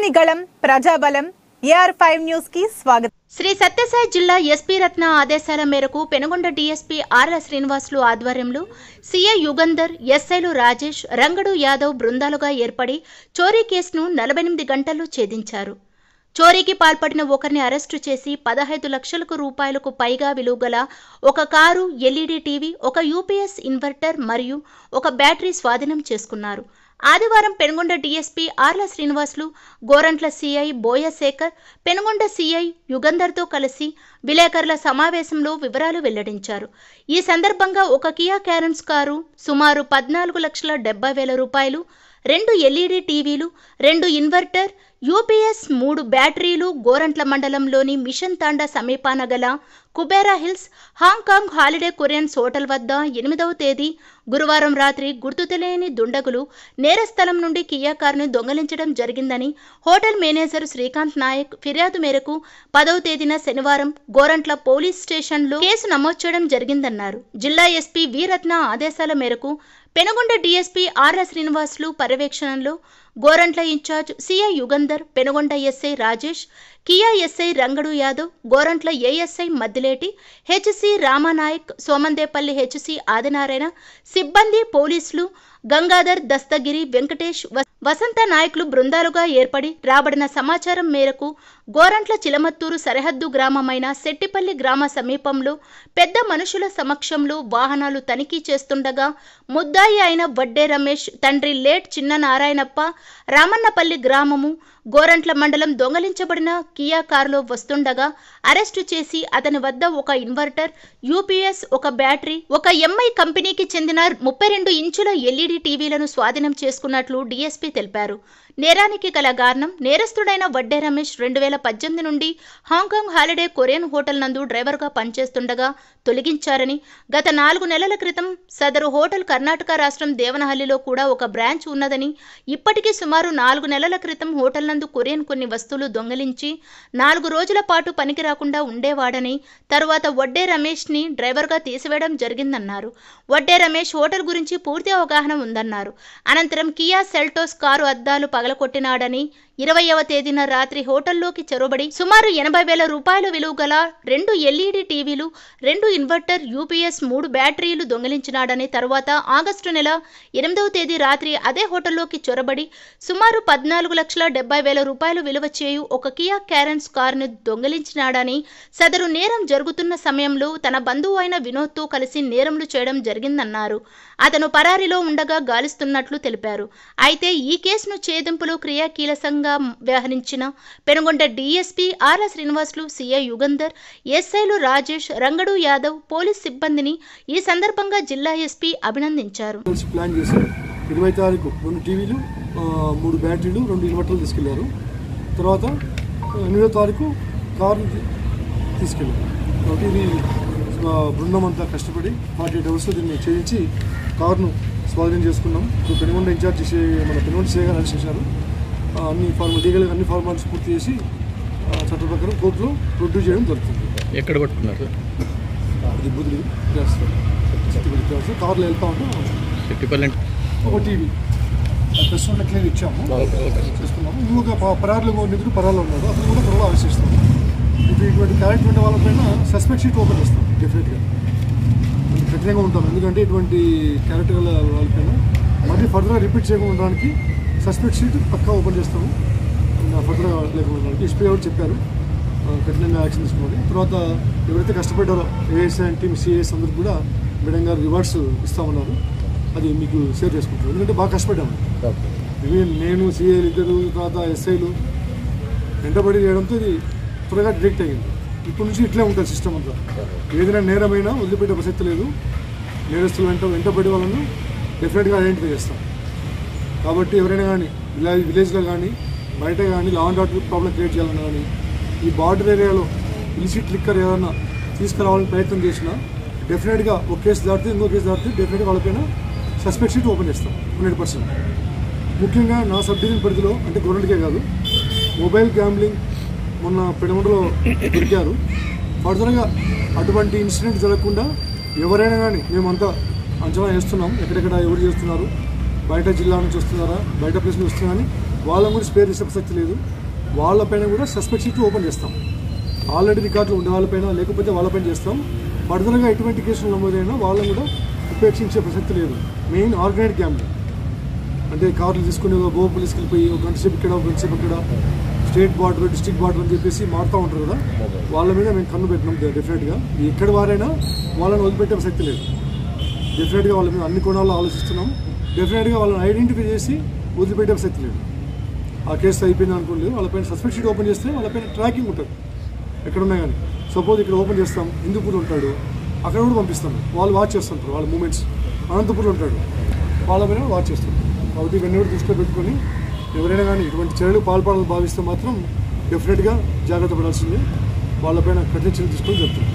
ప్రజాని గళం ప్రజాబలం AR5 news కి స్వాగతం. శ్రీ సత్యసాయి జిల్లా ఎస్పీ రత్న ఆదేశాల మేరకు పెనుగొండ డీఎస్పీ ఆర్ల శ్రీనివాసులు ఆధ్వర్యంలో సీఐ యుగంధర్, ఎస్ఐలు రాజేష్, రంగడు యాదవ్ బృందాలుగా ఏర్పడి చోరీ కేసును 48 గంటల్లో ఛేదించారు. చోరీకి పాల్పడిన ఒకరిని అరెస్టు చేసి 15 లక్షల రూపాయలకు పైగా విలువగల ఒక కారు, ఎల్ఈడీ టీవీ, ఒక యూపీఎస్ ఇన్వర్టర్ మరియు ఒక బ్యాటరీ స్వాధీనం చేసుకున్నారు. ఆదివారం Penugonda DSP Arla Srinivasulu, Gorantla CI బోయశేఖర్, Penugonda CI యుగంధర్తో కలిసి విలేకరుల సమావేశంలో వివరాలు వెల్లడించారు. ఈ సందర్భంగా ఒక కియా క్యారెన్స్ కారు, సుమారు 14,70,000 రూపాయలు, 2 ఎల్ఈడీ టీవీలు, 2 ఇన్వర్టర్, యూపీఎస్, 3 బ్యాటరీలు గోరంట్ల మండలంలోని మిషన్ తాండా సమీపాన గల Kubera hills Hong Kong holiday Koreans hotel వద్ద 8వ తేదీ గురువారం రాత్రి గుర్తు తెలియని దుండగులు నేరస్థలం నుండి కియా కారును దొంగలించడం జరిగిందని హోటల్ మేనేజర్ శ్రీకాంత్ నాయక్ ఫిర్యాదు మేరకు 10వ తేదీన శనివారం గోరంట్ల పోలీస్ స్టేషన్లో కేసు నమోదు చేయడం జరిగిందన్నారు. జిల్లా ఎస్పీ వి రత్న ఆదేశాల మేరకు పెనుగొండ డీఎస్పీ ఆర్ల శ్రీనివాసులు పర్యవేక్షణలో Gorantla incharge CI Yugandhar, Penukonda SI Rajesh, Kia SI Rangadu Yadav, Gorantla ASI Maddileti, HC Ramanayak, Somandepalli HC Adinarayana, సిబ్బంది, పోలీసులు, గంగాధర్, దస్తగిరి, వెంకటేష్, వసంత నాయకులు బృందాలుగా ఏర్పడి రాబడిన సమాచారం మేరకు గోరంట్ల చిలమత్తూరు సరిహద్దు గ్రామమైన శెట్టిపల్లి గ్రామ సమీపంలో పెద్ద మనుషుల సమక్షంలో వాహనాలు తనిఖీ చేస్తుండగా ముద్దాయి అయిన వడ్డే రమేష్ తండ్రి లేట్ చిన్న నారాయణప్ప రామన్నపల్లి గ్రామము గోరంట్ల మండలం దొంగలించబడిన కియా కారులో వస్తుండగా అరెస్టు చేసి అతని వద్ద ఒక ఇన్వర్టర్, యూపీఎస్, ఒక బ్యాటరీ, ఒక ఎంఐ కంపెనీకి చెందిన 32 ఇంచుల ఎల్ఈడీ టీవీలను స్వాధీనం చేసుకున్నట్లు డీఎస్పీ తెలిపారు. నేరానికి గల కారణం నేరస్తుడైన వడ్డే రమేష్ 2018 నుండి హాంకాంగ్ హాలిడే కొరియన్ హోటల్ నందు డ్రైవర్గా పనిచేస్తుండగా తొలగించారని, గత 4 నెలల క్రితం సదరు హోటల్ కర్ణాటక రాష్ట్రం దేవనహల్లిలో కూడా ఒక బ్రాంచ్ ఉన్నదని, ఇప్పటికీ సుమారు 4 నెలల క్రితం హోటల్ నందు కొరియన్ కొన్ని వస్తువులు దొంగలించి 4 రోజుల పాటు పనికి రాకుండా ఉండేవాడని, తరువాత వడ్డే రమేష్ ని డ్రైవర్గా తీసివేయడం జరిగిందన్నారు. వడ్డే రమేష్ హోటల్ గురించి పూర్తి అవగాహన ఉందన్నారు. అనంతరం కియా సెల్టోస్ కారు అద్దాలు పగలకొట్టినాడని, 20వ తేదీన రాత్రి హోటల్లోకి చొరబడి సుమారు 80,000 రూపాయల విలువ గల 2 ఎల్ఈడీ టీవీలు, 2 ఇన్వర్టర్, యూపీఎస్, 3 బ్యాటరీలు దొంగిలించినాడని, తరువాత ఆగస్టు నెల 8వ తేదీ రాత్రి అదే హోటల్లోకి చొరబడి సుమారు 14,70,000 రూపాయలు విలువ చేయు ఒక కియా క్యారెన్స్ కారును దొంగిలించినాడని, సదరు నేరం జరుగుతున్న సమయంలో తన బంధువు అయిన వినోద్తో కలిసి నేరంలు చేయడం జరిగిందన్నారు. అతను పరారీలో ఉండగా గాలిస్తున్నట్లు తెలిపారు. అయితే ఈ కేసును ఛేదింపులో క్రియాకీలకంగా వ్యవహరించిన పెనుగొండ డీఎస్పీ ఆర్ల శ్రీనివాసులు, సీఐ యుగంధర్, ఎస్ఐలు రాజేష్, రంగడు యాదవ్, పోలీస్ సిబ్బందిని ఈ సందర్భంగా జిల్లా ఎస్పీ అభినందించారు. 20 తారీఖు 2 టీవీలు, 3 బ్యాటరీలు, 2 ఇన్వర్టర్లు తీసుకెళ్లారు. తర్వాత 8వ తారీఖు కారు తీసుకెళ్లారు. కాబట్టి ఇది బృందం అంతా కష్టపడి 48 అవర్స్లో దీన్ని చేయించి కారును స్వాధీనం చేసుకున్నాం. ఇప్పుడు పెనుగొండ ఇన్ఛార్జ్ మన పెనుగొండ సీఐ గారు అరెస్ట్ చేశారు. అన్ని లీగల్గా అన్ని ఫార్మాలిటీస్ పూర్తి చేసి చట్ట ప్రకారం కోర్టులో ప్రొడ్యూస్ చేయడం జరుగుతుంది. ఎక్కడ పట్టుకున్నారు? అది బుద్ధి కార్లో వెళ్తా ఉంటాం. ఒక టీవీ ప్రెస్ క్లియర్ ఇచ్చాము, చేసుకున్నాము. ఇంకొక పరారులు నిధులు పరారులో ఉన్నారు, అతను కూడా త్వరలో అరెస్ట్ చేస్తాము. ఇప్పుడు ఇటువంటి క్యారెక్టర్ ఉండే వాళ్ళపైన సస్పెక్ట్ షీట్ ఓపెన్ చేస్తాం. డెఫినెట్గా ఖచ్చితంగా ఉంటాం. ఎందుకంటే ఇటువంటి క్యారెక్టర్ వాళ్ళపైన మళ్ళీ ఫర్దర్గా రిపీట్ చేయకుండా ఉండడానికి సస్పెక్ట్ షీట్ పక్కా ఓపెన్ చేస్తాము. ఫర్దర్గా లేకుండా ఎస్పీ గారు చెప్పారు కఠినంగా యాక్షన్ తీసుకోవాలి. తర్వాత ఎవరైతే కష్టపడ్డారో ఏఎస్ఐ అండ్ టీమ్ సిఎస్ అందరికి కూడా మేడం గారు రివార్డ్స్ ఇస్తామన్నారు. అది మీకు షేర్ చేసుకుంటారు. ఎందుకంటే బాగా కష్టపడ్డాము. నేను సిఐలు ఇద్దరు, తర్వాత ఎస్ఐలు వెంటబడి చేయడంతో ఇది త్వరగా డిటెక్ట్ అయ్యింది. ఇప్పటి నుంచి ఇట్లే ఉంటుంది సిస్టమ్ అంతా. ఏదైనా నేరమైనా వదిలిపెట్టే ప్రసక్తి లేదు. నేరస్తులు వెంటబడి వాళ్ళను డెఫినెట్గా ఐడెంటిఫై చేస్తాం. కాబట్టి ఎవరైనా కానీ విలేజ్లో కానీ బయట కానీ law and order problem create చేయాలన్నా కానీ ఈ బార్డర్ ఏరియాలో ఇలిసిట్ లిక్కర్ ఏదన్నా తీసుకురావాలని ప్రయత్నం చేసినా డెఫినెట్గా ఒక కేసు దాటితే ఇంకో కేసు దాటితే డెఫినెట్గా వాళ్ళపైన సస్పెక్ట్ షీట్ ఓపెన్ చేస్తాం 100%. ముఖ్యంగా నా సబ్ డివిజన్ పరిధిలో అంటే గవర్నమెంట్కే కాదు, మొబైల్ గ్యాంబ్లింగ్ మొన్న పెనుగొండలో దొరికారు. ఫర్దర్గా అటువంటి ఇన్సిడెంట్ జరగకుండా ఎవరైనా కానీ మేమంతా అంచనా వేస్తున్నాం. ఎక్కడెక్కడ ఎవరు చేస్తున్నారు, బయట జిల్లా నుంచి వస్తున్నారా, బయట ప్లేస్ నుంచి వస్తున్నారని వాళ్ళని కూడా స్పేర్ చేసే ప్రసక్తి లేదు. వాళ్ళపైన కూడా సస్పెక్ట్ షీట్లు ఓపెన్ చేస్తాం. ఆల్రెడీ రికార్డులు ఉండే వాళ్ళపైన లేకపోతే వాళ్ళపైన చేస్తాం. ఫర్దర్గా ఎటువంటి కేసులు నమోదైనా వాళ్ళని కూడా ఉపేక్షించే ప్రసక్తి లేదు. మెయిన్ ఆర్గనైజ్డ్ గ్యాంబ్లింగ్ అంటే కార్లు తీసుకుని గో పోలీస్కి వెళ్ళిపోయి ఒక గంట సేపు ఇక్కడ ఒక గంట సేపు ఇక్కడ స్టేట్ బార్డర్ డిస్ట్రిక్ట్ బార్డర్ అని చెప్పేసి మారుతూ ఉంటారు కదా, వాళ్ళ మీద మేము కన్ను పెట్టినాం. డెఫినెట్గా ఎక్కడి వారైనా వాళ్ళని వదిలిపెట్టే ప్రసక్తి లేదు. డెఫినెట్గా వాళ్ళ మీద అన్ని కోణాల్లో ఆలోచిస్తున్నాం. డెఫినెట్గా వాళ్ళని ఐడెంటిఫై చేసి వదిలిపెట్టే ప్రసక్తి లేదు. ఆ కేసు అయిపోయింది అనుకోలేదు, వాళ్ళపైన సస్పెక్ట్ షీట్ ఓపెన్ చేస్తే వాళ్ళపైన ట్రాకింగ్ ఉంటుంది ఎక్కడున్నా కానీ. సపోజ్ ఇక్కడ ఓపెన్ చేస్తాం, హిందూపూర్ ఉంటాడు, అక్కడ కూడా పంపిస్తాం. వాళ్ళు వాచ్ చేస్తుంటారు వాళ్ళ మూమెంట్స్. అనంతపూర్లో ఉంటాడు, వాళ్ళ పైన వాచ్ చేస్తుంటారు. కాబట్టి ఇవన్నీ కూడా దృష్టిలో పెట్టుకొని ఎవరైనా కానీ ఇటువంటి చర్యలు పాల్పడాలని భావిస్తే మాత్రం డెఫినెట్గా జాగ్రత్త పడాల్సిందే. వాళ్ళపైన కఠిన చర్యలు తీసుకొని చెప్తాం.